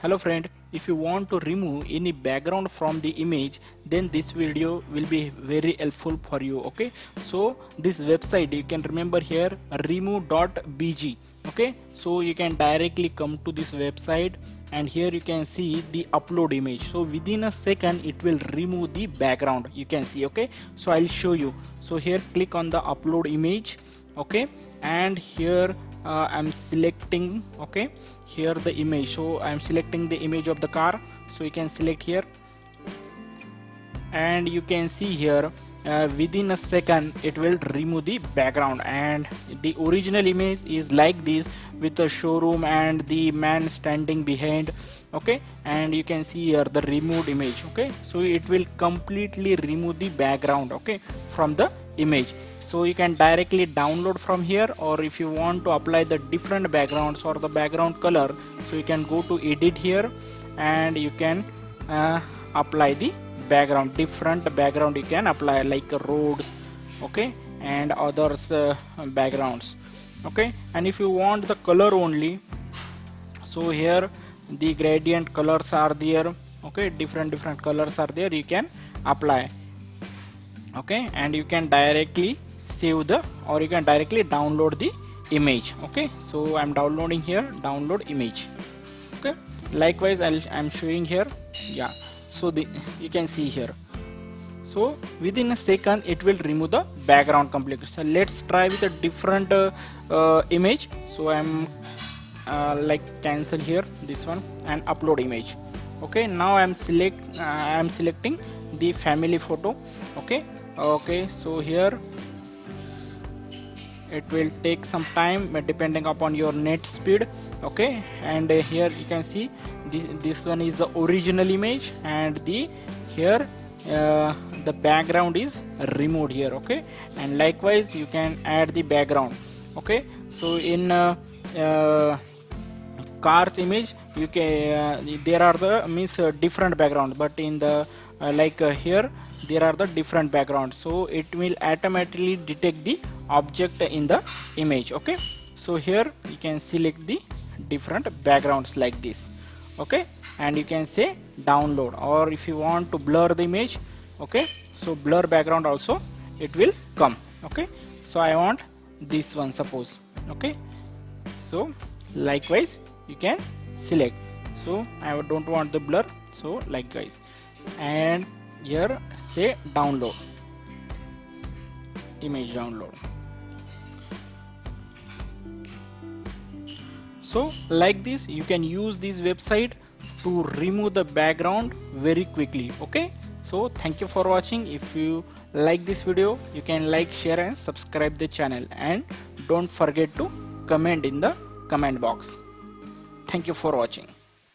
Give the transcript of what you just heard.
Hello friend, if you want to remove any background from the image, then this video will be very helpful for you. Okay, so this website you can remember here, remove.bg. okay, so you can directly come to this website and here you can see the upload image. So within a second it will remove the background, you can see. Okay, so I'll show you. So here click on the upload image. Okay, and here I'm selecting, okay, here the image. So I'm selecting the image of the car, so you can select here and you can see here within a second it will remove the background, and the original image is like this with the showroom and the man standing behind. Okay, and you can see here the removed image. Okay, so it will completely remove the background, okay, from the image. So you can directly download from here, or if you want to apply the different backgrounds or the background color, so you can go to edit here and you can apply the background, different background you can apply, like roads, okay, and others backgrounds. Okay, and if you want the color only, so here the gradient colors are there. Okay, different colors are there, you can apply. Okay, and you can directly save the, or you can directly download the image. Okay, so I'm downloading here, download image. Okay, likewise I'm showing here. Yeah, so you can see here, so within a second it will remove the background completely. So let's try with a different image. So I'm like cancel here this one and upload image. Okay, now I'm selecting the family photo. Okay, so here it will take some time depending upon your net speed. Okay, and here you can see this one is the original image, and here the background is removed here. Okay, and likewise you can add the background. Okay, so in car's image you can there are the different background, but in the here there are the different backgrounds, so it will automatically detect the object in the image. Okay, so here you can select the different backgrounds like this. Okay, and you can say download, or if you want to blur the image, okay, so blur background also it will come. Okay, so I want this one, suppose. Okay, so likewise you can select. So I don't want the blur, so likewise, and here say download image, download. So like this you can use this website to remove the background very quickly. Okay, so thank you for watching. If you like this video, you can like, share and subscribe the channel, and don't forget to comment in the comment box. Thank you for watching.